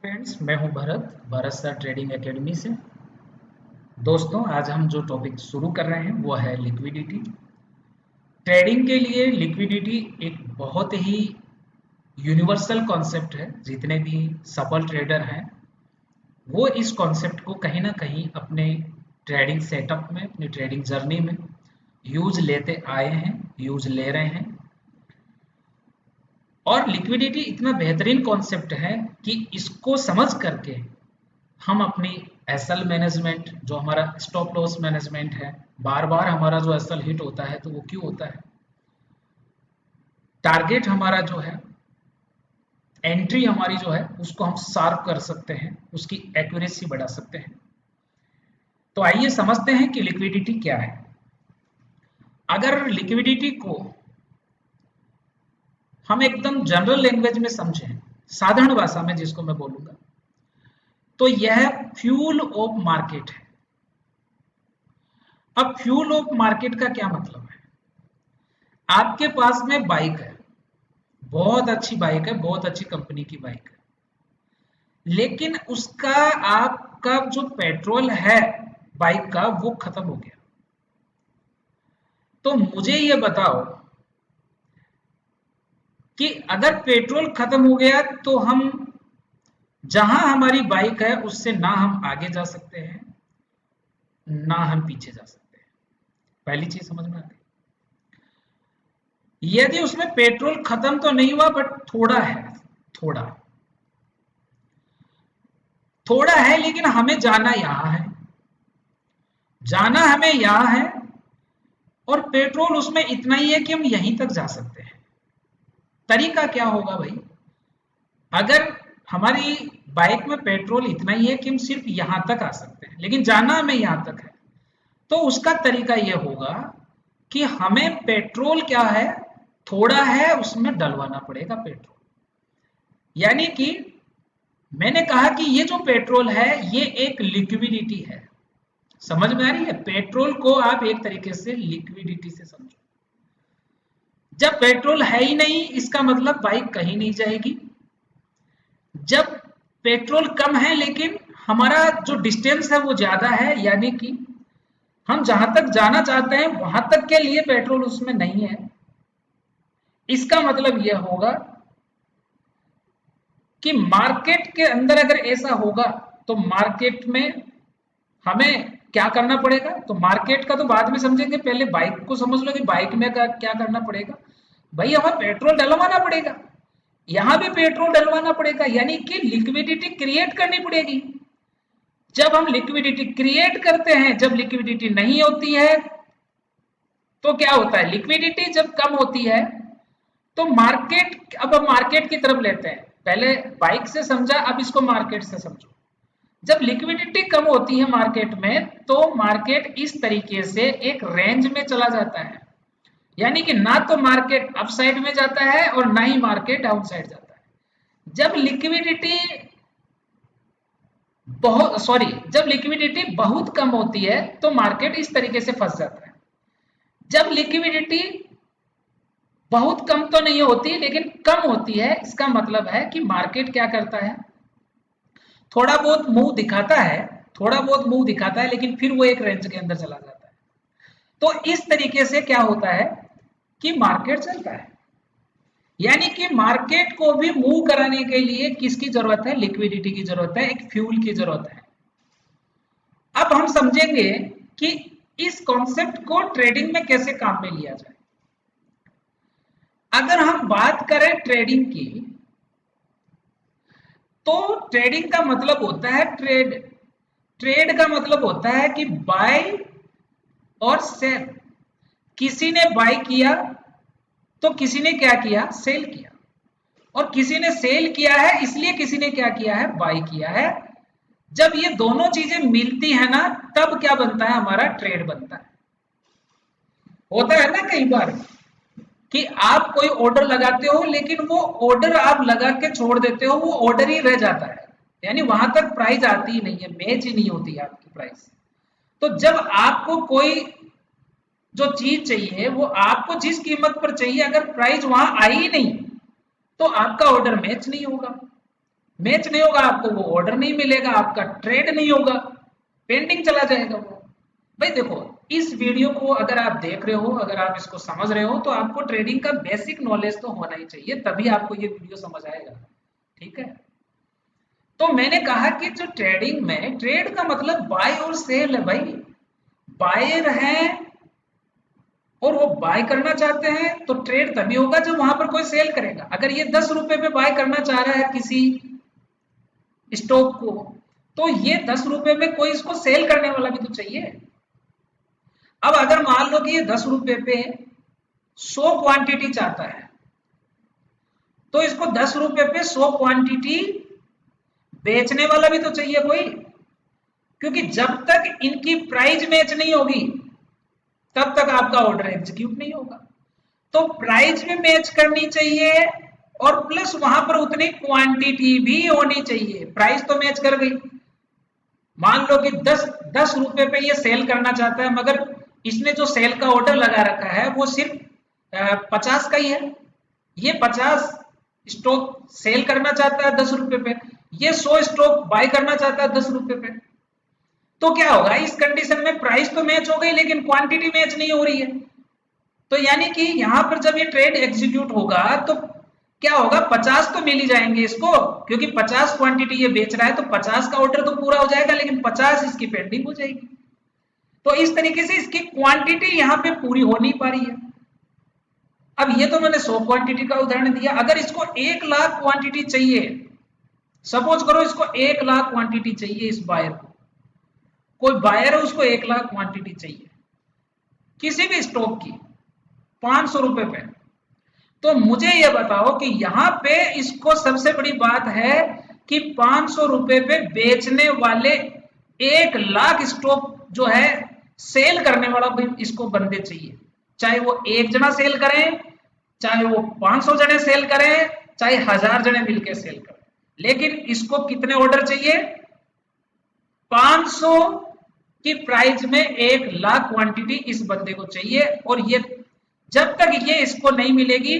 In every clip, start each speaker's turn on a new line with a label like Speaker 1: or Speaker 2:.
Speaker 1: Friends, मैं हूं Bharat sir trading academy से। दोस्तों, आज हम जो टॉपिक शुरू कर रहे हैं वो है लिक्विडिटी। ट्रेडिंग के लिए लिक्विडिटी एक बहुत ही यूनिवर्सल कॉन्सेप्ट है। जितने भी सफल ट्रेडर हैं वो इस कॉन्सेप्ट को कहीं ना कहीं अपने ट्रेडिंग सेटअप में, अपनी ट्रेडिंग जर्नी में यूज लेते आए हैं, यूज ले रहे हैं। और लिक्विडिटी इतना बेहतरीन कॉन्सेप्ट है कि इसको समझ करके हम अपनी एसएल मैनेजमेंट, जो हमारा स्टॉप लॉस मैनेजमेंट है, बार बार हमारा जो एसएल हिट होता है तो वो क्यों होता है, टारगेट हमारा जो है, एंट्री हमारी जो है, उसको हम शार्प कर सकते हैं, उसकी एक्यूरेसी बढ़ा सकते हैं। तो आइए समझते हैं कि लिक्विडिटी क्या है। अगर लिक्विडिटी को हम एकदम जनरल लैंग्वेज में समझें, साधारण भाषा में जिसको मैं बोलूंगा, तो यह फ्यूल ऑफ मार्केट है। अब फ्यूल ऑफ मार्केट का क्या मतलब है? आपके पास में बाइक है, बहुत अच्छी बाइक है, बहुत अच्छी कंपनी की बाइक है, लेकिन उसका, आपका जो पेट्रोल है बाइक का, वो खत्म हो गया। तो मुझे ये बताओ कि अगर पेट्रोल खत्म हो गया तो हम, जहां हमारी बाइक है उससे ना हम आगे जा सकते हैं, ना हम पीछे जा सकते हैं। पहली चीज समझ में आ गई। यदि उसमें पेट्रोल खत्म तो नहीं हुआ, बट थोड़ा है, थोड़ा थोड़ा है, लेकिन हमें जाना यहां है, जाना हमें यहां है, और पेट्रोल उसमें इतना ही है कि हम यहीं तक जा सकते हैं। तरीका क्या होगा भाई? अगर हमारी बाइक में पेट्रोल इतना ही है कि हम सिर्फ यहां तक आ सकते हैं, लेकिन जाना हमें यहां तक है, तो उसका तरीका यह होगा कि हमें पेट्रोल क्या है, थोड़ा है, उसमें डलवाना पड़ेगा पेट्रोल। यानी कि मैंने कहा कि ये जो पेट्रोल है ये एक लिक्विडिटी है। समझ में आ रही है? पेट्रोल को आप एक तरीके से लिक्विडिटी से समझो। जब पेट्रोल है ही नहीं, इसका मतलब बाइक कहीं नहीं जाएगी। जब पेट्रोल कम है लेकिन हमारा जो डिस्टेंस है वो ज्यादा है, यानी कि हम जहां तक जाना चाहते हैं वहां तक के लिए पेट्रोल उसमें नहीं है, इसका मतलब यह होगा कि मार्केट के अंदर अगर ऐसा होगा तो मार्केट में हमें क्या करना पड़ेगा। तो मार्केट का तो बाद में समझेंगे, पहले बाइक को समझ लो कि बाइक में क्या करना पड़ेगा। भाई हमें पेट्रोल डलवाना पड़ेगा, यहां भी पेट्रोल डलवाना पड़ेगा, यानी कि लिक्विडिटी क्रिएट करनी पड़ेगी। जब हम लिक्विडिटी क्रिएट करते हैं, जब लिक्विडिटी नहीं होती है तो क्या होता है? लिक्विडिटी जब कम होती है तो मार्केट, अब हम मार्केट की तरफ लेते हैं, पहले बाइक से समझा, अब इसको मार्केट से समझो। जब लिक्विडिटी कम होती है मार्केट में तो मार्केट इस तरीके से एक रेंज में चला जाता है, यानी कि ना तो मार्केट अप साइड में जाता है और ना ही मार्केट डाउन साइड जाता है। जब लिक्विडिटी जब लिक्विडिटी बहुत कम होती है तो मार्केट इस तरीके से फंस जाता है। जब लिक्विडिटी बहुत कम तो नहीं होती लेकिन कम होती है, इसका मतलब है कि मार्केट क्या करता है, थोड़ा बहुत मुंह दिखाता है, थोड़ा बहुत मुंह दिखाता है, लेकिन फिर वो एक रेंज के अंदर चला जाता है। तो इस तरीके से क्या होता है कि मार्केट चलता है। यानी कि मार्केट को भी मूव कराने के लिए किसकी जरूरत है? लिक्विडिटी की जरूरत है, एक फ्यूल की जरूरत है। अब हम समझेंगे कि इस कॉन्सेप्ट को ट्रेडिंग में कैसे काम में लिया जाए। अगर हम बात करें ट्रेडिंग की, तो ट्रेडिंग का मतलब होता है ट्रेड। ट्रेड का मतलब होता है कि बाय और सेल। किसी ने बाय किया तो किसी ने क्या किया? सेल किया। और किसी ने सेल किया है इसलिए किसी ने क्या किया है? बाय किया है। जब ये दोनों चीजें मिलती है ना, तब क्या बनता है? हमारा ट्रेड बनता है। होता है ना कई बार कि आप कोई ऑर्डर लगाते हो लेकिन वो ऑर्डर आप लगा के छोड़ देते हो, वो ऑर्डर ही रह जाता है, यानी वहां तक प्राइस आती ही नहीं है, मैच ही नहीं होती है आपकी प्राइस। तो जब आपको कोई जो चीज चाहिए वो आपको जिस कीमत पर चाहिए, अगर प्राइस वहां आई ही नहीं तो आपका ऑर्डर मैच नहीं होगा। मैच नहीं होगा, आपको वो ऑर्डर नहीं मिलेगा, आपका ट्रेड नहीं होगा, पेंडिंग चला जाएगा वो। भाई देखो, इस वीडियो को अगर आप देख रहे हो, अगर आप इसको समझ रहे हो, तो आपको ट्रेडिंग का बेसिक नॉलेज तो होना ही चाहिए, तभी आपको ये वीडियो समझ आएगा। ठीक है, तो मैंने कहा कि जो ट्रेडिंग में, ट्रेड का मतलब बाय और सेल है भाई। बायर है और वो बाय करना चाहते हैं, तो ट्रेड तभी होगा जब वहां पर कोई सेल करेगा। अगर ये 10 रुपए पे बाय करना चाह रहा है किसी स्टॉक को, तो ये 10 रुपए में कोई इसको सेल करने वाला भी तो चाहिए। अब अगर मान लो कि ये 10 रुपए पे 100 क्वांटिटी चाहता है, तो इसको 10 रुपए पे 100 क्वांटिटी बेचने वाला भी तो चाहिए कोई, क्योंकि जब तक इनकी प्राइस मैच नहीं होगी तब तक आपका ऑर्डर एग्जीक्यूट नहीं होगा। तो प्राइस भी मैच करनी चाहिए और प्लस वहां पर उतनी क्वांटिटी भी होनी चाहिए। प्राइस तो मैच कर गई, मान लो कि 10 रुपए पे ये सेल करना चाहता है, मगर इसने जो सेल का ऑर्डर लगा रखा है वो सिर्फ 50 का ही है। ये 50 स्टॉक सेल करना चाहता है 10 रुपए पे, ये 100 स्टॉक बाय करना चाहता है 10 रुपए पे। तो क्या होगा इस कंडीशन में, प्राइस तो मैच हो गई लेकिन क्वांटिटी मैच नहीं हो रही है। तो यानी कि यहां पर जब ये ट्रेड एग्जीक्यूट होगा तो क्या होगा, 50 तो मिल ही जाएंगे इसको, क्योंकि 50 क्वांटिटी ये बेच रहा है, तो 50 का ऑर्डर तो पूरा हो जाएगा, लेकिन 50 इसकी पेंडिंग हो जाएगी। तो इस तरीके से इसकी क्वांटिटी यहां पे पूरी हो नहीं पा रही है। अब ये तो मैंने 100 क्वांटिटी का उदाहरण दिया, अगर इसको 1 लाख क्वांटिटी चाहिए, सपोज करो इसको 1 लाख क्वांटिटी चाहिए, इस बायर को, कोई बायर है उसको 1 लाख क्वांटिटी चाहिए किसी भी स्टॉक की 500 रुपए पे, तो मुझे ये बताओ कि यहां पे इसको सबसे बड़ी बात है कि 500 रुपए पे बेचने वाले 1 लाख स्टॉक जो है सेल करने वाला भी इसको बंदे चाहिए। चाहे वो एक जना सेल करें, चाहे वो 500 जने सेल करें, चाहे 1000 जने मिलकर सेल करें, लेकिन इसको कितने ऑर्डर चाहिए, 500 की प्राइस में 1 लाख क्वांटिटी इस बंदे को चाहिए। और ये जब तक ये इसको नहीं मिलेगी,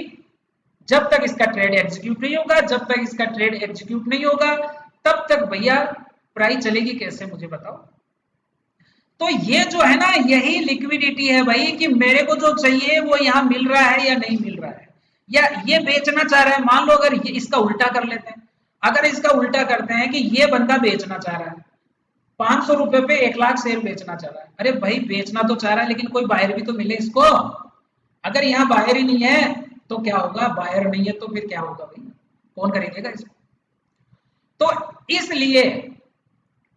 Speaker 1: जब तक इसका ट्रेड एग्जीक्यूट नहीं होगा, जब तक इसका ट्रेड एग्जीक्यूट नहीं होगा, तब तक भैया प्राइस चलेगी कैसे, मुझे बताओ। तो ये जो है ना, यही लिक्विडिटी है भाई, कि मेरे को जो चाहिए वो यहां मिल रहा है या नहीं मिल रहा है, या ये बेचना चाह रहा है। मान लो अगर ये इसका उल्टा कर लेते हैं, अगर इसका उल्टा करते हैं कि ये बंदा बेचना चाह रहा है 500 रुपए पे 1 लाख शेयर बेचना चाह रहा है, अरे भाई बेचना तो चाह रहा है लेकिन कोई बायर भी तो मिले इसको। अगर यहाँ बायर ही नहीं है तो क्या होगा, बायर नहीं है तो फिर क्या होगा भाई, कौन खरीदेगा इसको। तो इसलिए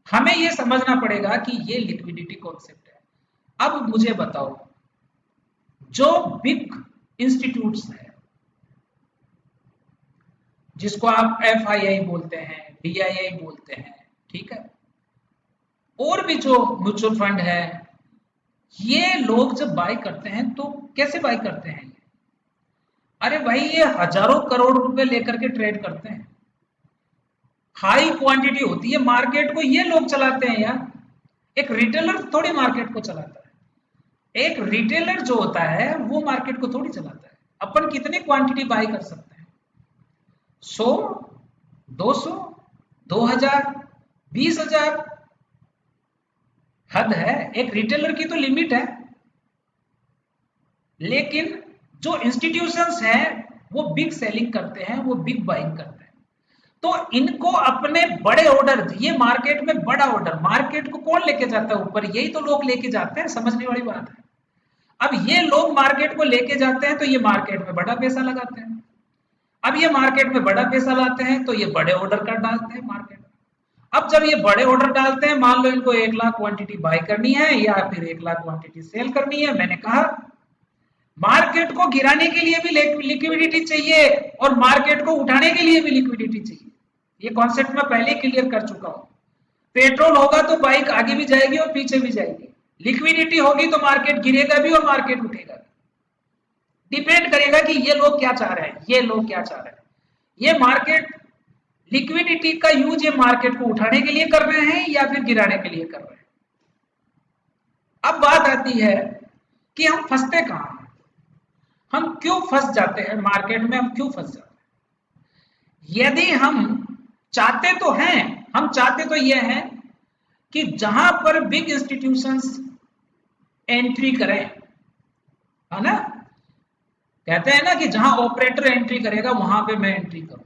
Speaker 1: हमें यह समझना पड़ेगा कि ये लिक्विडिटी कॉन्सेप्ट है। अब मुझे बताओ, जो बिग इंस्टीट्यूट्स है, जिसको आप FII बोलते हैं, DII बोलते हैं, ठीक है, और भी जो म्यूचुअल फंड है, ये लोग जब बाय करते हैं तो कैसे बाय करते हैं, अरे भाई ये हजारों करोड़ रुपए लेकर के ट्रेड करते हैं, हाई क्वांटिटी होती है, मार्केट को ये लोग चलाते हैं यार। एक रिटेलर थोड़ी मार्केट को चलाता है, एक रिटेलर जो होता है वो मार्केट को थोड़ी चलाता है। अपन कितनी क्वांटिटी बाय कर सकते हैं, 100, 200, 2000, 20,000, हद है। एक रिटेलर की तो लिमिट है, लेकिन जो इंस्टीट्यूशंस हैं वो बिग सेलिंग करते हैं, वो बिग बाइंग करते हैं। तो इनको अपने बड़े ऑर्डर, ये मार्केट में बड़ा ऑर्डर, मार्केट को कौन लेके जाता है ऊपर, यही तो लोग लेके जाते हैं, समझने वाली बात है। अब ये लोग मार्केट को लेके जाते हैं तो ये मार्केट में बड़ा पैसा लगाते हैं। अब ये मार्केट में बड़ा पैसा लाते हैं तो ये बड़े ऑर्डर कर डालते हैं मार्केट में। अब जब ये बड़े ऑर्डर डालते हैं, मान लो इनको 1 लाख क्वांटिटी बाय करनी है या फिर 1 लाख क्वांटिटी सेल करनी है, मैंने कहा मार्केट को गिराने के लिए भी लिक्विडिटी चाहिए और मार्केट को उठाने के लिए भी लिक्विडिटी चाहिए। ये कॉन्सेप्ट मैं पहले क्लियर कर चुका हूं। पेट्रोल होगा तो बाइक आगे भी जाएगी और पीछे भी जाएगी, लिक्विडिटी होगी तो मार्केट गिरेगा भी और मार्केट उठेगा भी। डिपेंड करेगा कि ये लोग क्या चाह रहे हैं, ये लोग क्या चाह रहे हैं। ये मार्केट लिक्विडिटी का यूज ये मार्केट को उठाने के लिए कर रहे हैं या फिर गिराने के लिए कर रहे हैं। अब बात आती है कि हम फंसते कहां हैं, हम क्यों फंस जाते हैं मार्केट में, हम क्यों फंस जाते हैं। यदि हम चाहते तो हैं, हम चाहते तो ये हैं कि जहां पर बिग इंस्टीट्यूशंस एंट्री करें, है ना, कहते हैं ना कि जहां ऑपरेटर एंट्री करेगा वहां पे मैं एंट्री करूं।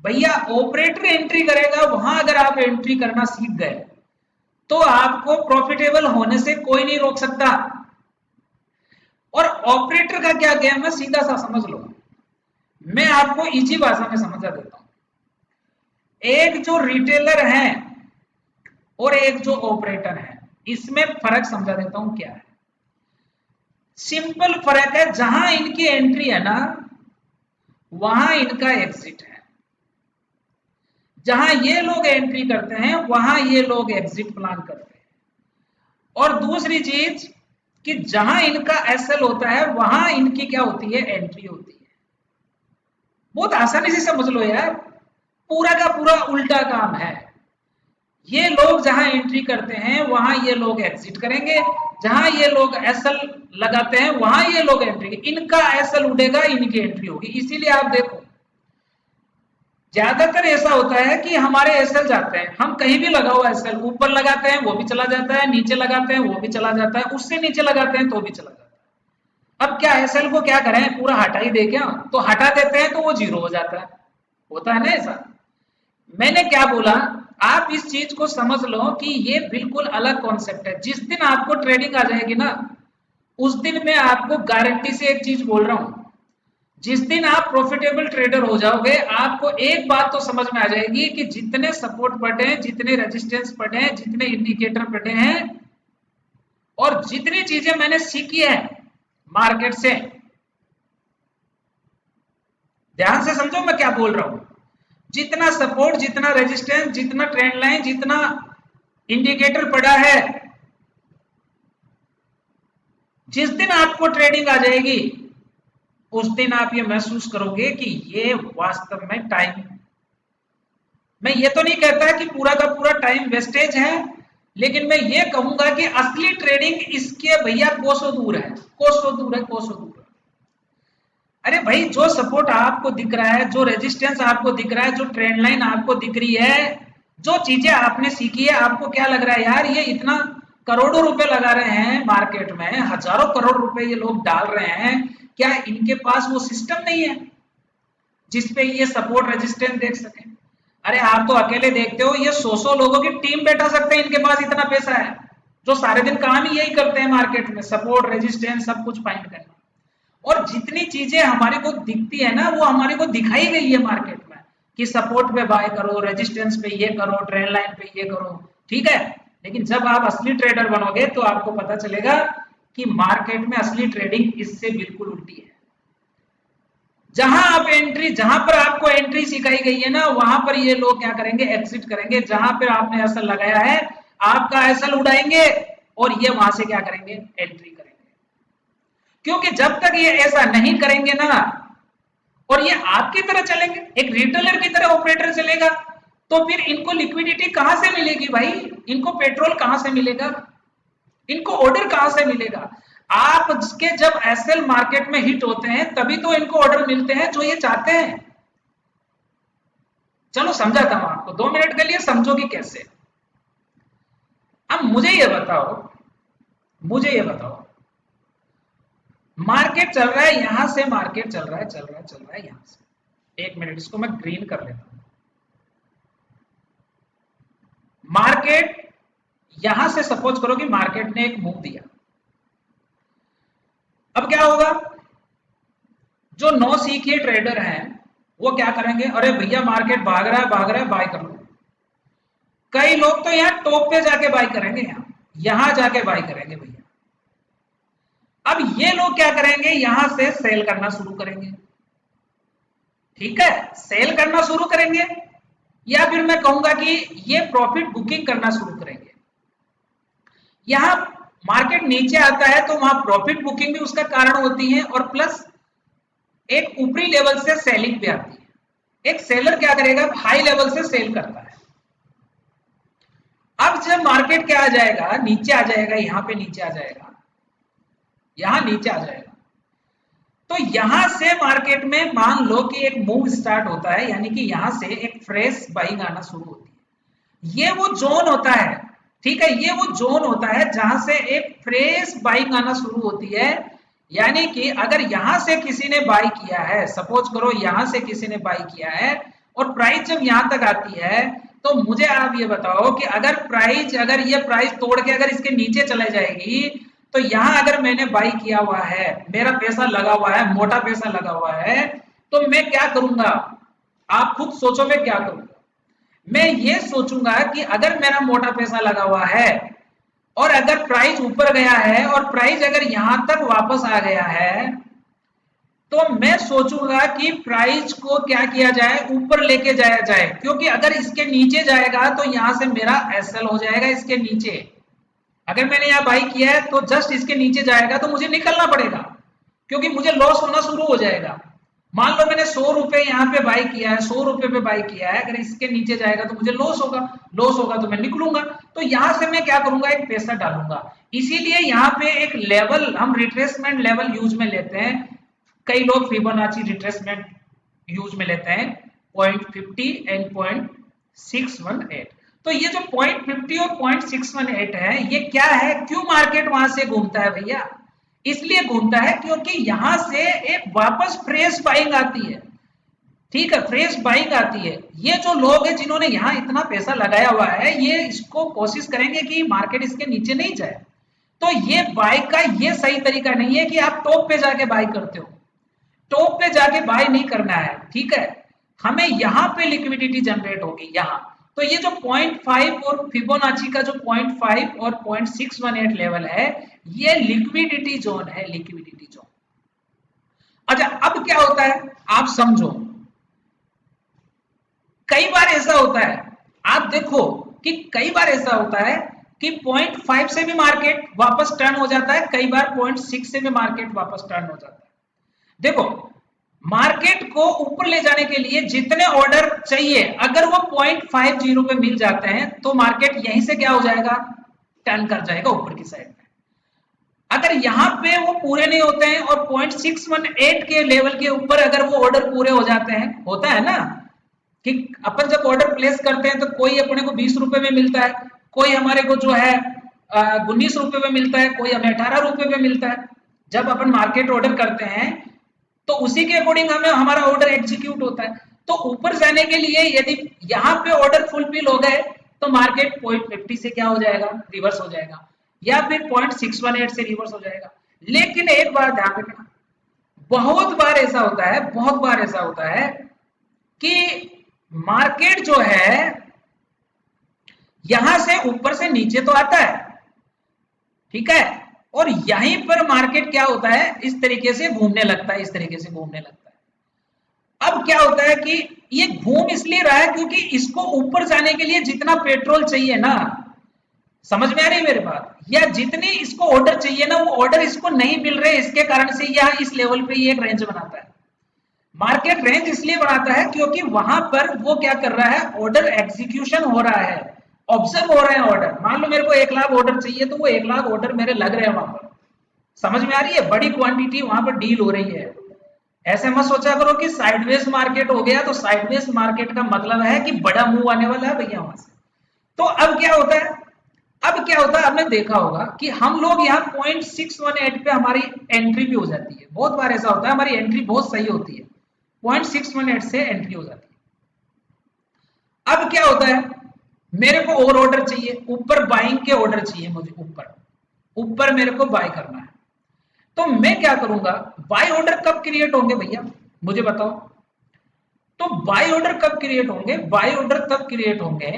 Speaker 1: भैया ऑपरेटर एंट्री करेगा वहां अगर आप एंट्री करना सीख गए तो आपको प्रॉफिटेबल होने से कोई नहीं रोक सकता। और ऑपरेटर का क्या गेम है सीधा सा समझ लो, मैं आपको इजी भाषा में समझा देता हूं। एक जो रिटेलर है और एक जो ऑपरेटर है, इसमें फर्क समझा देता हूं क्या है। सिंपल फर्क है, जहां इनकी एंट्री है ना वहां इनका एग्जिट है, जहां ये लोग एंट्री करते हैं वहां ये लोग एग्जिट प्लान करते हैं। और दूसरी चीज कि जहां इनका एसएल होता है वहां इनकी क्या होती है, एंट्री होती है। बहुत आसानी से समझ लो यार, पूरा का पूरा उल्टा काम है। ये लोग जहां एंट्री करते हैं वहां ये लोग एग्जिट करेंगे, जहां ये लोग एसएल लगाते हैं वहां ये लोग एंट्री, इनका एसएल उड़ेगा इनकी एंट्री होगी। इसीलिए आप देखो ज्यादातर ऐसा होता है कि हमारे एसएल जाते हैं, हम कहीं भी लगा हुआ एसएल ऊपर लगाते हैं वो भी चला जाता है, नीचे लगाते हैं वो भी चला जाता है, उससे नीचे लगाते हैं तो भी चला जाता है। अब क्या एसएल को क्या करें, पूरा हटा ही दे क्या, तो हटा देते हैं तो वो जीरो हो जाता है, होता है ना ऐसा। मैंने क्या बोला, आप इस चीज को समझ लो कि ये बिल्कुल अलग कॉन्सेप्ट है। जिस दिन आपको ट्रेडिंग आ जाएगी ना उस दिन मैं आपको गारंटी से एक चीज बोल रहा हूं, जिस दिन आप प्रॉफिटेबल ट्रेडर हो जाओगे आपको एक बात तो समझ में आ जाएगी कि जितने सपोर्ट पढ़े हैं, जितने रेजिस्टेंस पढ़े हैं, जितने इंडिकेटर पढ़े हैं और जितनी चीजें मैंने सीखी है मार्केट से, ध्यान से समझो मैं क्या बोल रहा हूं, जितना सपोर्ट, जितना रेजिस्टेंस, जितना ट्रेंड लाइन, जितना इंडिकेटर पड़ा है, जिस दिन आपको ट्रेडिंग आ जाएगी उस दिन आप ये महसूस करोगे कि ये वास्तव में टाइम, मैं ये तो नहीं कहता कि पूरा का पूरा टाइम वेस्टेज है, लेकिन मैं ये कहूंगा कि असली ट्रेडिंग इसके भैया कोसों दूर है, कोसों दूर है, कोसों दूर है। अरे भाई जो सपोर्ट आपको दिख रहा है, जो रेजिस्टेंस आपको दिख रहा है, जो ट्रेंड लाइन आपको दिख रही है, जो चीजें आपने सीखी है, आपको क्या लग रहा है यार ये इतना करोड़ों रुपए लगा रहे हैं मार्केट में, हजारों करोड़ रुपए ये लोग डाल रहे हैं, क्या इनके पास वो सिस्टम नहीं है जिसपे ये सपोर्ट रेजिस्टेंस देख सके। अरे आप तो अकेले देखते हो, ये 100 लोगों की टीम बैठा सकते हैं, इनके पास इतना पैसा है जो सारे दिन काम ही यही करते हैं मार्केट में, सपोर्ट रेजिस्टेंस सब कुछ फाइंड करना। और जितनी चीजें हमारे को दिखती है ना वो हमारे को दिखाई गई है मार्केट में कि सपोर्ट पे बाय करो, रेजिस्टेंस पे ये करो, ट्रेंड लाइन पे ये करो, ठीक है। लेकिन जब आप असली ट्रेडर बनोगे तो आपको पता चलेगा कि मार्केट में असली ट्रेडिंग इससे बिल्कुल उल्टी है। जहां आप एंट्री, जहां पर आपको एंट्री सिखाई गई है ना वहां पर ये लोग क्या करेंगे, एग्जिट करेंगे। जहां पर आपने एसएल लगाया है आपका एसएल उड़ाएंगे और ये वहां से क्या करेंगे, एंट्री करेंगे। क्योंकि जब तक ये ऐसा नहीं करेंगे ना और ये आपकी तरह चलेंगे, एक रिटेलर की तरह ऑपरेटर चलेगा, तो फिर इनको लिक्विडिटी कहां से मिलेगी भाई, इनको पेट्रोल कहां से मिलेगा, इनको ऑर्डर कहां से मिलेगा। आप के जब एसएल मार्केट में हिट होते हैं तभी तो इनको ऑर्डर मिलते हैं जो ये चाहते हैं। चलो समझाता हूं आपको, 2 मिनट के लिए समझोगी कैसे। अब मुझे ये बताओ, मुझे ये बताओ, मार्केट चल रहा है यहां से, मार्केट चल रहा है, चल रहा है, चल रहा है यहां से। 1 मिनट इसको मैं ग्रीन कर लेता हूं। मार्केट यहां से सपोज करो कि मार्केट ने एक मूव दिया, अब क्या होगा, जो नौ सीखे ट्रेडर हैं वो क्या करेंगे, अरे भैया मार्केट भाग रहा है, भाग रहा है, बाय कर लो। कई लोग तो यहां टॉप पे जाके बाय करेंगे, यहां जाके बाय करेंगे भैया। अब ये लोग क्या करेंगे, यहां से सेल करना शुरू करेंगे, ठीक है, सेल करना शुरू करेंगे, या फिर मैं कहूंगा कि ये प्रॉफिट बुकिंग करना शुरू करेंगे। यहां मार्केट नीचे आता है तो वहां प्रॉफिट बुकिंग भी उसका कारण होती है और प्लस एक ऊपरी लेवल से सेलिंग भी आती है। एक सेलर क्या करेगा, हाई लेवल से सेल करता है। अब जब मार्केट क्या आ जाएगा, नीचे आ जाएगा, यहां पे नीचे आ जाएगा, यहां नीचे आ जाएगा, तो यहां से मार्केट में मान लो कि एक मूव स्टार्ट होता है, यानी कि यहां से एक फ्रेश बाइंग आना शुरू होती है। ये वो जोन होता है, ठीक है, ये वो जोन होता है जहां से एक फ्रेश बाइंग आना शुरू होती है। यानी कि अगर यहां से किसी ने बाई किया है, सपोज करो यहां से किसी ने बाई किया है और प्राइस जब यहां तक आती है, तो मुझे आप ये बताओ कि अगर ये प्राइस तोड़ के अगर इसके नीचे चले जाएगी, तो यहां अगर मैंने बाई किया हुआ है, मेरा पैसा लगा हुआ है, मोटा पैसा लगा हुआ है, तो मैं क्या करूंगा? आप खुद सोचो मैं क्या करूंगा। मैं ये सोचूंगा कि अगर मेरा मोटा पैसा लगा हुआ है और अगर प्राइस ऊपर गया है और प्राइस अगर यहां तक वापस आ गया है, तो मैं सोचूंगा कि प्राइस को क्या किया जाए, ऊपर लेके जाया जाए, क्योंकि अगर इसके नीचे जाएगा तो यहां से मेरा एसएल हो जाएगा। इसके नीचे अगर मैंने यहाँ बाई किया है तो जस्ट इसके नीचे जाएगा तो मुझे निकलना पड़ेगा, क्योंकि मुझे लॉस होना शुरू हो जाएगा। मान लो मैंने 100 रुपए यहाँ पे बाई किया है, 100 रुपए पे बाई किया है, अगर इसके नीचे जाएगा तो मुझे लॉस होगा, लॉस होगा तो मैं निकलूंगा। तो यहां से मैं क्या करूंगा, एक पैसा डालूंगा। इसीलिए यहाँ पे एक लेवल हम रिट्रेसमेंट लेवल यूज में लेते हैं। कई लोग फिबोनाची रिट्रेसमेंट यूज में लेते हैं 0.50 एंड 0.618। तो ये जो 0.50 और 0.618 है, ये क्या है, क्यों मार्केट वहां से घूमता है भैया? इसलिए घूमता है क्योंकि यहां से एक वापस फ्रेश बाइंग आती है, ठीक है, फ्रेश बाइंग आती है। ये जो लोग हैं जिन्होंने यहाँ इतना पैसा लगाया हुआ है, ये इसको कोशिश करेंगे कि मार्केट इसके नीचे नहीं जाए। तो ये बाय का ये सही तरीका नहीं है कि आप टॉप पे जाके बाय करते हो, टॉप पे जाके बाय नहीं करना है, ठीक है। हमें यहाँ पे लिक्विडिटी जनरेट होगी यहाँ। तो ये जो 0.5 और फिबोनाची का जो 0.5 और 0.618 लेवल है, ये लिक्विडिटी जोन है, लिक्विडिटी जोन। अच्छा, अब क्या होता है आप समझो। कई बार ऐसा होता है, आप देखो कि कई बार ऐसा होता है कि 0.5 से भी मार्केट वापस टर्न हो जाता है, कई बार 0.6 से भी मार्केट वापस टर्न हो जाता है। देखो, मार्केट को ऊपर ले जाने के लिए जितने ऑर्डर चाहिए, अगर वो 0.50 पे मिल जाते हैं तो मार्केट यहीं से क्या हो जाएगा, टर्न कर जाएगा ऊपर की साइड में। अगर यहां पे वो पूरे नहीं होते हैं और 0.618 के लेवल के ऊपर अगर वो ऑर्डर पूरे हो जाते हैं, होता है ना कि अपन जब ऑर्डर प्लेस करते हैं तो कोई अपने को 20 रुपए में मिलता है, कोई हमारे को जो है 19 रुपए में मिलता है, कोई हमें 18 रुपए में मिलता है। जब अपन मार्केट ऑर्डर करते हैं तो उसी के अकॉर्डिंग हमें हमारा ऑर्डर एग्जीक्यूट होता है। तो ऊपर जाने के लिए यदि यहाँ पे ऑर्डर फुलफिल हो गए तो मार्केट 0.50 से क्या हो जाएगा, रिवर्स हो जाएगा, या फिर 0.618 से रिवर्स हो जाएगा। लेकिन एक बात ध्यान रखना, बहुत बार ऐसा होता है, बहुत बार ऐसा होता है कि मार्केट जो है यहां से ऊपर से नीचे तो आता है, ठीक है, और यहीं पर मार्केट क्या होता है, इस तरीके से घूमने लगता है, इस तरीके से घूमने लगता है। अब क्या होता है कि ये घूम इसलिए रहा है क्योंकि इसको ऊपर जाने के लिए जितना पेट्रोल चाहिए ना, समझ में आ रही है मेरे बात, या जितनी इसको ऑर्डर चाहिए ना, वो ऑर्डर इसको नहीं मिल रहे, इसके कारण से यह इस लेवल पे ये एक रेंज बनाता है। मार्केट रेंज इसलिए बनाता है क्योंकि वहां पर वो क्या कर रहा है, ऑर्डर एग्जीक्यूशन हो रहा है, ऑब्जर्व हो रहे हैं ऑर्डर। मान लो मेरे को 1 लाख ऑर्डर चाहिए तो वो 1 लाख ऑर्डर मेरे लग रहे हैं वहां पर, समझ में आ रही है, बड़ी क्वांटिटी वहां पर डील हो रही है। ऐसे मत सोचा करो कि साइडवेज मार्केट हो गया, तो साइडवेज मार्केट का मतलब है कि बड़ा मूव आने वाला है भैया वहां से। तो अब क्या होता है, अब क्या होता है, आपने देखा होगा कि हम लोग यहाँ 0.618 पे हमारी एंट्री भी हो जाती है। बहुत बार ऐसा होता है हमारी एंट्री बहुत सही होती है, 0.618 से एंट्री हो जाती है। अब क्या होता है, मेरे को और ऑर्डर चाहिए, ऊपर बाइंग के ऑर्डर चाहिए मुझे, ऊपर ऊपर मेरे को बाय करना है। तो मैं क्या करूंगा, बाय ऑर्डर कब क्रिएट होंगे भैया मुझे बताओ। तो बाय ऑर्डर कब क्रिएट होंगे, बाय ऑर्डर तब क्रिएट होंगे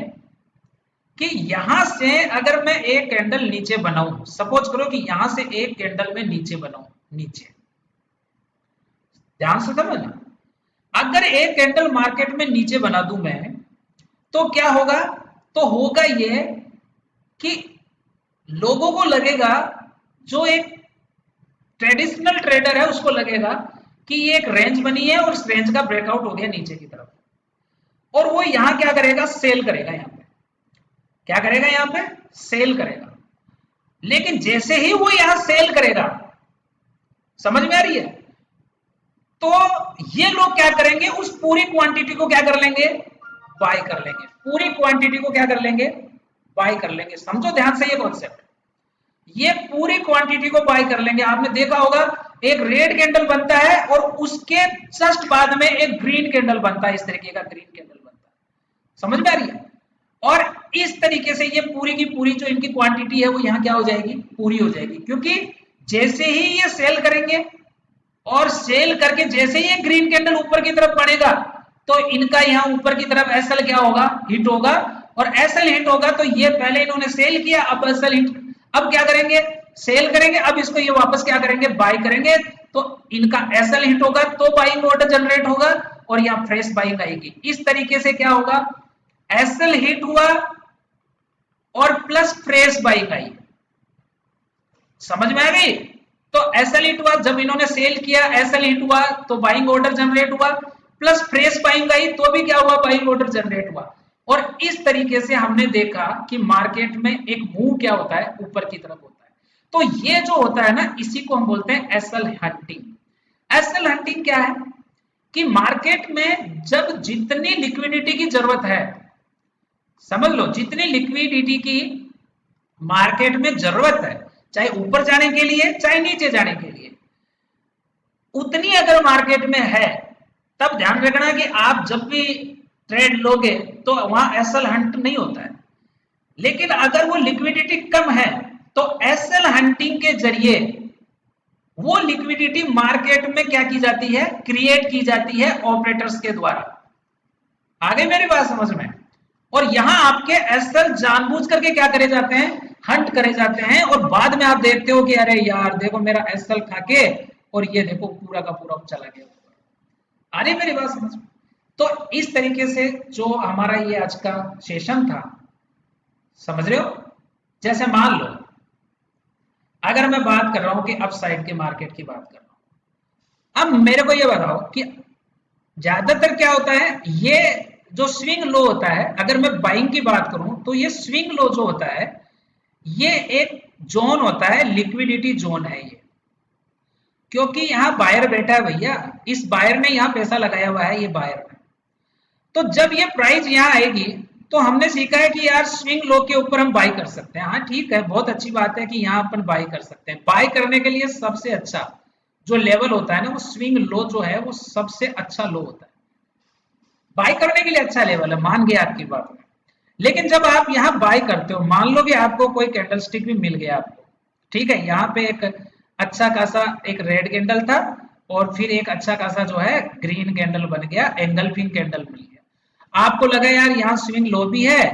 Speaker 1: कि यहां से अगर मैं एक कैंडल नीचे बनाऊं, सपोज करो कि यहां से एक कैंडल में नीचे बनाऊं, नीचे, ध्यान से समझना, अगर एक कैंडल मार्केट में नीचे बना दूं मैं, तो क्या होगा, तो होगा ये कि लोगों को लगेगा, जो एक ट्रेडिशनल ट्रेडर है उसको लगेगा कि ये एक रेंज बनी है और इस रेंज का ब्रेकआउट हो गया नीचे की तरफ, और वो यहां क्या करेगा, सेल करेगा, यहां पे क्या करेगा, यहां पे सेल करेगा। लेकिन जैसे ही वो यहां सेल करेगा, समझ में आ रही है, तो ये लोग क्या करेंगे, उस पूरी क्वांटिटी को क्या कर लेंगे, बाय कर लेंगे, पूरी क्वांटिटी को क्या कर लेंगे, बाय कर लेंगे। समझो ध्यान से ये कॉन्सेप्ट, ये पूरी क्वांटिटी को बाय कर लेंगे। आपने देखा होगा एक रेड कैंडल बनता है और उसके जस्ट बाद में एक ग्रीन कैंडल बनता है, इस तरीके का ग्रीन कैंडल बनता है, समझ में आ रही है। और इस तरीके से ये पूरी की पूरी जो इनकी क्वांटिटी है वो यहाँ क्या हो जाएगी, पूरी हो जाएगी, क्योंकि जैसे ही ये सेल करेंगे और सेल करके जैसे ही ये ग्रीन कैंडल ऊपर की तरफ बढ़ेगा तो इनका यहाँ ऊपर की तरफ एसएल क्या होगा, हिट होगा, और एसएल हिट होगा तो ये पहले इन्होंने सेल किया, अब एसएल हिट, अब क्या करेंगे, सेल करेंगे, अब इसको ये वापस क्या करेंगे, बाय करेंगे, तो इनका एसएल हिट होगा तो बाइंग ऑर्डर जनरेट होगा और यहाँ फ्रेश बाइंग आएगी। इस तरीके से क्या होगा, एसएल हिट हुआ और प्लस फ्रेश बाइंग आई, समझ में आ गई। तो एसएल हिट हुआ, जब इन्होंने सेल किया एसएल हिट हुआ तो बाइंग ऑर्डर जनरेट हुआ, प्लस फ्रेश बाइंग आई तो भी क्या हुआ, बाइंग ऑर्डर जनरेट हुआ। और इस तरीके से हमने देखा कि मार्केट में एक मूव क्या होता है, ऊपर की तरफ होता है। तो ये जो होता है ना, इसी को हम बोलते हैं एसएल हंटिंग। एसएल हंटिंग क्या है कि मार्केट में जब जितनी लिक्विडिटी की जरूरत है, समझ लो जितनी लिक्विडिटी की मार्केट में जरूरत है, चाहे ऊपर जाने के लिए चाहे नीचे जाने के लिए, उतनी अगर मार्केट में है, तब ध्यान रखना कि आप जब भी ट्रेड लोगे तो वहां एसएल हंट नहीं होता है। लेकिन अगर वो लिक्विडिटी कम है तो एसएल हंटिंग के जरिए वो लिक्विडिटी मार्केट में क्या की जाती है, क्रिएट की जाती है ऑपरेटर्स के द्वारा। आगे मेरी बात समझ में। और यहां आपके एसएल जानबूझ करके क्या करे जाते हैं, हंट करे जाते हैं, और बाद में आप देखते हो कि अरे यार देखो मेरा एसएल खाके और ये देखो पूरा का पूरा चला गया। आ रही मेरी बात समझ में। तो इस तरीके से जो हमारा ये आज का सेशन था, समझ रहे हो। जैसे मान लो अगर मैं बात कर रहा हूं कि अपसाइड के मार्केट की बात कर रहा हूं, अब मेरे को ये बताओ कि ज्यादातर क्या होता है, ये जो स्विंग लो होता है, अगर मैं बाइंग की बात करूं तो ये स्विंग लो जो होता है ये एक जोन होता है, लिक्विडिटी जोन है ये, क्योंकि यहाँ बायर बैठा है भैया, इस बायर ने यहाँ पैसा लगाया हुआ है, ये बायर ने। तो जब ये प्राइस यहाँ आएगी तो हमने सीखा है कि यार स्विंग लो के ऊपर हम बाय कर सकते हैं। हाँ ठीक है, बहुत अच्छी बात है कि यहाँ अपन बाय कर सकते हैं। बाय करने के लिए सबसे अच्छा जो लेवल होता है ना, वो स्विंग लो जो है वो सबसे अच्छा लो होता है, बाय करने के लिए अच्छा लेवल है, मान गया आपकी बात में। लेकिन जब आप यहाँ बाय करते हो, मान लो कि आपको कोई कैंडलस्टिक भी मिल गया आपको, ठीक है, यहाँ पे एक अच्छा खासा एक रेड कैंडल था और फिर एक अच्छा खासा जो है ग्रीन कैंडल बन गया, एंगल्फिंग कैंडल मिल गया। आपको लगा यार यहाँ स्विंग लो भी है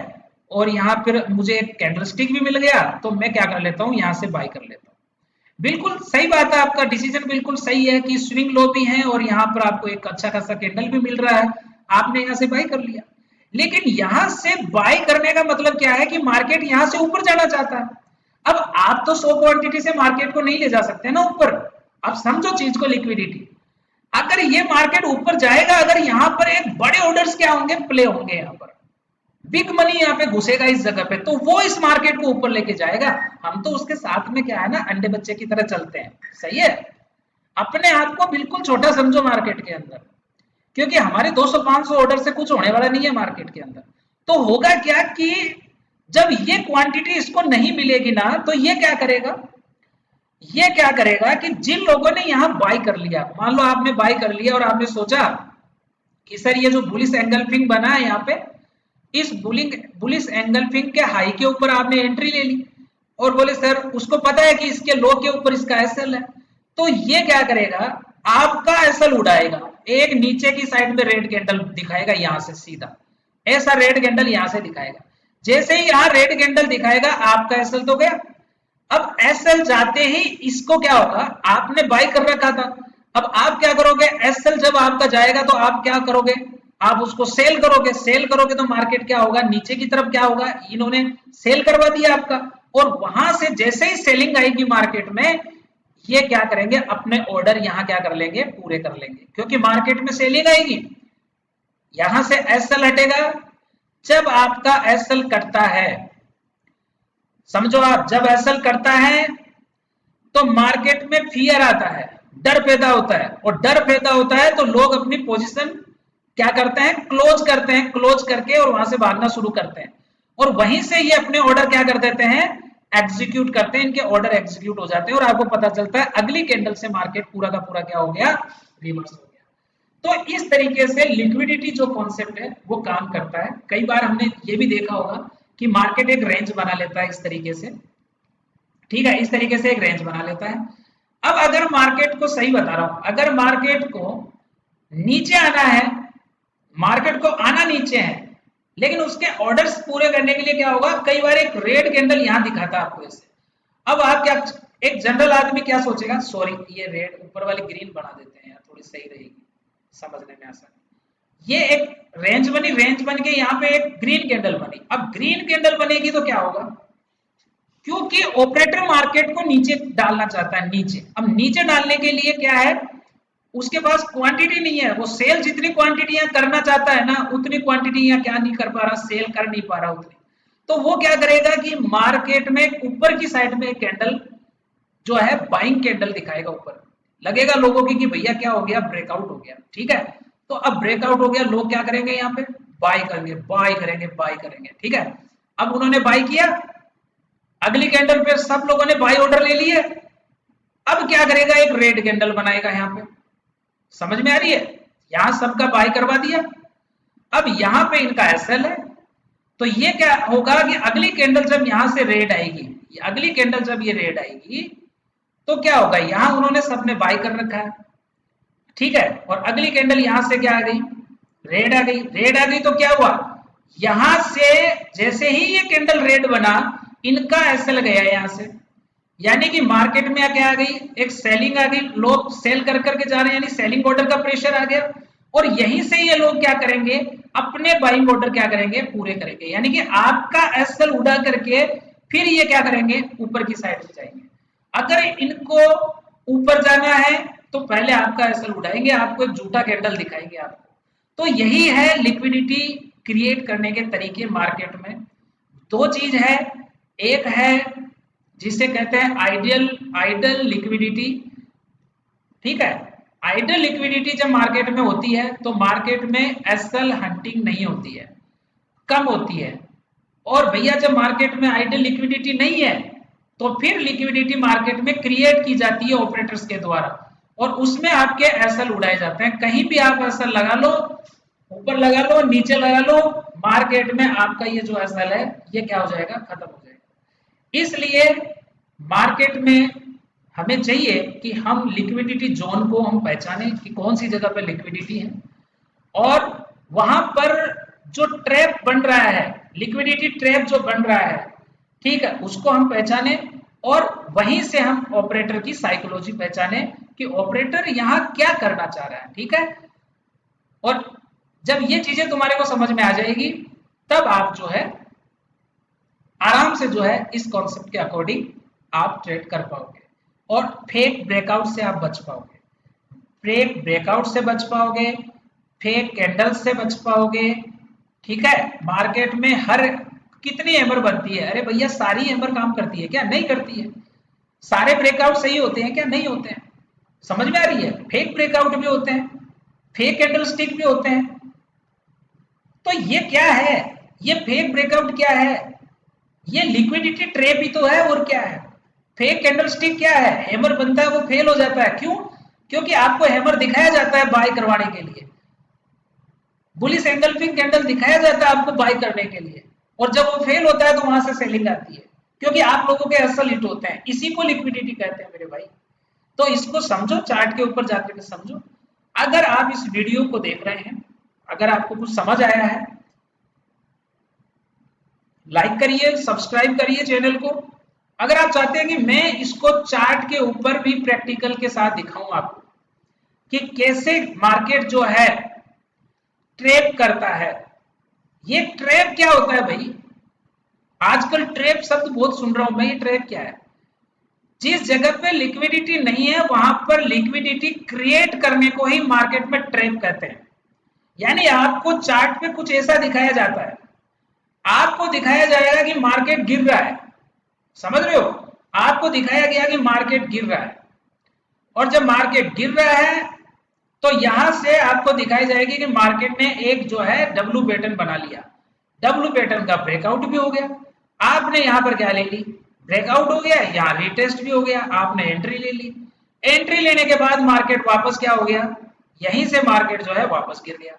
Speaker 1: और यहाँ फिर मुझे एक कैंडलस्टिक भी मिल गया, तो मैं क्या कर लेता हूँ, यहाँ से बाय कर लेता हूँ। बिल्कुल सही बात है, आपका डिसीजन बिल्कुल सही है कि स्विंग लो भी है और यहाँ पर आपको एक अच्छा खासा कैंडल भी मिल रहा है, आपने यहाँ से बाय कर लिया। लेकिन यहाँ से बाय करने का मतलब क्या है कि मार्केट यहाँ से ऊपर जाना चाहता है। अब आप तो 100 क्वांटिटी से मार्केट को नहीं ले जा सकते ना ऊपर। अब समझो चीज को, लिक्विडिटी, अगर ये मार्केट ऊपर जाएगा, अगर यहाँ पर एक बड़े ऑर्डर्स क्या होंगे, प्ले होंगे, यहाँ पर बिग मनी यहाँ पे घुसेगा इस जगह पे, तो वो इस मार्केट को ऊपर लेके जाएगा। हम तो उसके साथ में क्या है ना, अंडे बच्चे की तरह चलते हैं, सही है। अपने आप को बिल्कुल छोटा समझो मार्केट के अंदर, क्योंकि हमारे 200-500 ऑर्डर से कुछ होने वाला नहीं है मार्केट के अंदर। तो होगा क्या कि जब ये क्वांटिटी इसको नहीं मिलेगी ना, तो ये क्या करेगा, ये क्या करेगा कि जिन लोगों ने यहाँ बाय कर लिया, मान लो आपने बाय कर लिया और आपने सोचा कि सर ये जो बुलिश एंगल्फिंग बना है यहाँ पे, इस बुलिश एंगल्फिंग के हाई के ऊपर आपने एंट्री ले ली और बोले सर उसको पता है कि इसके लो के ऊपर इसका एसएल है, तो ये क्या करेगा, आपका एसएल उड़ाएगा, एक नीचे की साइड में रेड कैंडल दिखाएगा, यहाँ से सीधा ऐसा रेड कैंडल यहाँ से दिखाएगा। जैसे ही यहाँ रेड कैंडल दिखाएगा आपका एसएल तो गया। अब एसएल जाते ही इसको क्या होगा, आपने बाय कर रखा था, अब आप क्या करोगे, एसएल जब आपका जाएगा तो आप क्या करोगे, आप उसको सेल करोगे। सेल करोगे तो मार्केट क्या होगा, नीचे की तरफ क्या होगा, इन्होंने सेल करवा दिया आपका, और वहां से जैसे ही सेलिंग आएगी मार्केट में, ये क्या करेंगे, अपने ऑर्डर यहाँ क्या कर लेंगे, पूरे कर लेंगे, क्योंकि मार्केट में सेलिंग आएगी। यहां से एसएल हटेगा, जब आपका एसएल कटता है, समझो आप, जब एसएल करता है तो मार्केट में फियर आता है, डर पैदा होता है, और डर पैदा होता है तो लोग अपनी पोजीशन क्या करते हैं, क्लोज करते हैं, क्लोज करके और वहां से भागना शुरू करते हैं, और वहीं से ये अपने ऑर्डर क्या कर देते हैं, एग्जीक्यूट करते हैं, इनके ऑर्डर एग्जीक्यूट हो जाते हैं, और आपको पता चलता है अगली कैंडल से मार्केट पूरा का पूरा क्या हो गया, रिवर्स हो गया। तो इस तरीके से लिक्विडिटी जो कॉन्सेप्ट है वो काम करता है। कई बार हमने ये भी देखा होगा कि मार्केट एक रेंज बना लेता है इस तरीके से, ठीक है, इस तरीके से एक रेंज बना लेता है। अब अगर मार्केट को, सही बता रहा हूं, अगर मार्केट को नीचे आना है, मार्केट को आना नीचे है, लेकिन उसके ऑर्डर्स पूरे करने के लिए क्या होगा, कई बार एक रेड कैंडल यहां दिखाता है आपको ऐसे। अब आप क्या, एक जनरल आदमी क्या सोचेगा, सॉरी ये रेड, ऊपर वाली ग्रीन बना देते हैं यार, थोड़ी सही रहेगी, समझने में आसानी। ये एक रेंज बनी, रेंज बन के यहाँ पे एक ग्रीन कैंडल बनी। अब ग्रीन कैंडल बनेगी तो क्या होगा, क्योंकि ऑपरेटर मार्केट को नीचे डालना चाहता है, नीचे। अब नीचे डालने के लिए क्या है, उसके पास क्वांटिटी नहीं है, वो सेल जितनी क्वांटिटी करना चाहता है ना, उतनी क्वांटिटी यहाँ क्या नहीं कर पा रहा, सेल कर नहीं पा रहा उतनी। तो वो क्या करेगा कि मार्केट में ऊपर की साइड में कैंडल जो है बाइंग कैंडल दिखाएगा, ऊपर लगेगा लोगों की कि भैया क्या हो गया, ब्रेकआउट हो गया, ठीक है। तो अब ब्रेकआउट हो गया, लोग क्या करेंगे, यहाँ पे बाय करेंगे, बाय करेंगे, बाय करेंगे, ठीक है। अब उन्होंने बाय किया, अगली कैंडल पे सब लोगों ने बाय ऑर्डर ले लिए। अब क्या करेगा, एक रेड कैंडल बनाएगा यहाँ पे, समझ में आ रही है, यहां सबका बाय करवा दिया। अब यहां पे इनका एसएल है, तो ये क्या होगा कि अगली कैंडल जब यहां से रेड आएगी, अगली कैंडल जब ये रेड आएगी तो क्या होगा, यहां उन्होंने सबने बाय कर रखा है, ठीक है। और अगली कैंडल यहां से क्या आ गई, रेड आ गई, रेड आ गई तो क्या हुआ, यहां से जैसे ही ये कैंडल रेड बना, इनका एसएल गया यहां से, यानी कि मार्केट में क्या आ गई, एक सेलिंग आ गई, लोग सेल कर करके जा रहे हैं, यानी सेलिंग ऑर्डर का प्रेशर आ गया, और यहीं से ये लोग क्या करेंगे, अपने बाइंग ऑर्डर क्या करेंगे, पूरे करेंगे, यानी कि आपका एसएल उड़ा करके फिर ये क्या करेंगे, ऊपर की साइड से जाएंगे। अगर इनको ऊपर जाना है तो पहले आपका एसएल उड़ाएंगे, आपको एक झूठा कैंडल दिखाएंगे आपको। तो यही है लिक्विडिटी क्रिएट करने के तरीके मार्केट में। दो चीज है, एक है जिसे कहते हैं आइडियल आइडल लिक्विडिटी, ठीक है। आइडल लिक्विडिटी जब मार्केट में होती है तो मार्केट में एसएल हंटिंग नहीं होती है, कम होती है। और भैया जब मार्केट में आइडल लिक्विडिटी नहीं है तो फिर लिक्विडिटी मार्केट में क्रिएट की जाती है ऑपरेटर्स के द्वारा, और उसमें आपके एसएल उड़ाए जाते हैं। कहीं भी आप एसएल लगा लो, ऊपर लगा लो, नीचे लगा लो, मार्केट में आपका ये जो एसएल है ये क्या हो जाएगा, खत्म हो जाएगा। इसलिए मार्केट में हमें चाहिए कि हम लिक्विडिटी जोन को हम पहचानें कि कौन सी जगह पर लिक्विडिटी है, और वहां पर जो ट्रैप बन रहा है, लिक्विडिटी ट्रैप जो बन रहा है, ठीक है, उसको हम पहचाने, और वहीं से हम ऑपरेटर की साइकोलॉजी पहचाने कि ऑपरेटर यहाँ क्या करना चाह रहा है, ठीक है। और जब ये चीजें तुम्हारे को समझ में आ जाएगी, तब आप जो है आराम से जो है इस कॉन्सेप्ट के अकॉर्डिंग आप ट्रेड कर पाओगे, और फेक ब्रेकआउट से आप बच पाओगे, फेक ब्रेकआउट से बच पाओगे, फेक कैंडल से बच पाओगे, ठीक है। मार्केट में हर कितनी हैमर बनती है, अरे भैया सारी हैमर काम करती है क्या, नहीं करती है। सारे ब्रेकआउट सही होते हैं क्या, नहीं होते हैं, समझ में आ रही है। फेक ब्रेकआउट भी होते हैं, फेक कैंडल स्टिक भी होते हैं। तो ये क्या है, ये फेक ब्रेकआउट क्या है, ये लिक्विडिटी ट्रैप ही तो है, और क्या है। फेक कैंडल स्टिक क्या है, हैमर बनता है वो फेल हो जाता है, क्यों, क्योंकि आपको हैमर दिखाया जाता है बाय करवाने के लिए, बुलिश एंगल्फिंग कैंडल दिखाया जाता है आपको बाय करने के लिए, और जब वो फेल होता है तो वहां से सेलिंग आती है, क्योंकि आप लोगों के एसएल हिट होते हैं। इसी को लिक्विडिटी कहते हैं मेरे भाई। तो इसको समझो, चार्ट के ऊपर जाकर के समझो। अगर आप इस वीडियो को देख रहे हैं, अगर आपको कुछ समझ आया है, लाइक करिए, सब्सक्राइब करिए चैनल को। अगर आप चाहते हैं कि मैं इसको चार्ट के ऊपर भी प्रैक्टिकल के साथ दिखाऊं आपको कि कैसे मार्केट जो है ट्रैप करता है। ये ट्रैप क्या होता है भाई, आजकल ट्रैप शब्द बहुत सुन रहा हूं मैं, ये ट्रैप क्या है, जिस जगह पे लिक्विडिटी नहीं है वहां पर लिक्विडिटी क्रिएट करने को ही मार्केट में ट्रैप कहते हैं। यानी आपको चार्ट पे कुछ ऐसा दिखाया जाता है, आपको दिखाया जाएगा कि मार्केट गिर रहा है, समझ रहे हो, आपको दिखाया गया कि मार्केट गिर रहा है, और जब मार्केट गिर रहा है तो यहां से आपको दिखाई जाएगी कि मार्केट ने एक जो है डब्ल्यू पैटर्न बना लिया, डब्ल्यू पैटर्न का ब्रेकआउट भी हो गया। आपने यहां पर क्या ले ली, ब्रेकआउट हो गया, यहां रिटेस्ट भी हो गया, आपने एंट्री ले ली। एंट्री लेने के बाद मार्केट वापस क्या हो गया, यहीं से मार्केट जो है वापस गिर गया।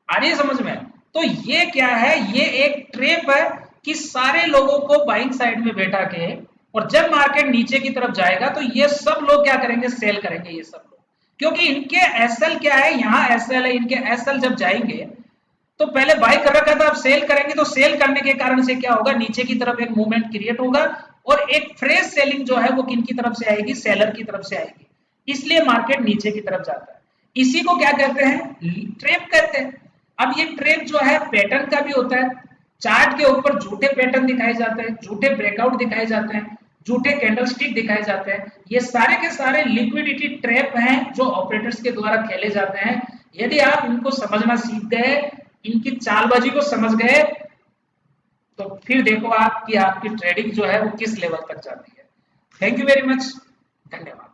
Speaker 1: आ रही है समझ में? तो ये क्या है, ये एक ट्रेप है कि सारे लोगों को बाइंग साइड में बैठा के, और जब मार्केट नीचे की तरफ जाएगा तो ये सब लोग क्या करेंगे, सेल करेंगे ये सब लोग, क्योंकि इनके एसएल क्या है, यहाँ एसएल है, इनके एसएल जब जाएंगे तो पहले बाई कर रखा था, अब सेल करेंगे तो सेल करने के कारण से क्या होगा, नीचे की तरफ एक मूवमेंट क्रिएट होगा और एक फ्रेश सेलिंग जो है वो किन की तरफ से आएगी, सेलर की तरफ से आएगी, इसलिए मार्केट नीचे की तरफ जाता है। इसी को क्या कहते हैं, ट्रेप कहते हैं। अब ये ट्रेप जो है पैटर्न का भी होता है, चार्ट के ऊपर झूठे पैटर्न दिखाए जाते हैं, झूठे ब्रेकआउट दिखाए जाते हैं, झूठे कैंडलस्टिक दिखाए जाते हैं, ये सारे के सारे लिक्विडिटी ट्रैप हैं जो ऑपरेटर्स के द्वारा खेले जाते हैं। यदि आप इनको समझना सीख गए, इनकी चालबाजी को समझ गए, तो फिर देखो आप कि आपकी ट्रेडिंग जो है वो किस लेवल तक जाती है। थैंक यू वेरी मच, धन्यवाद।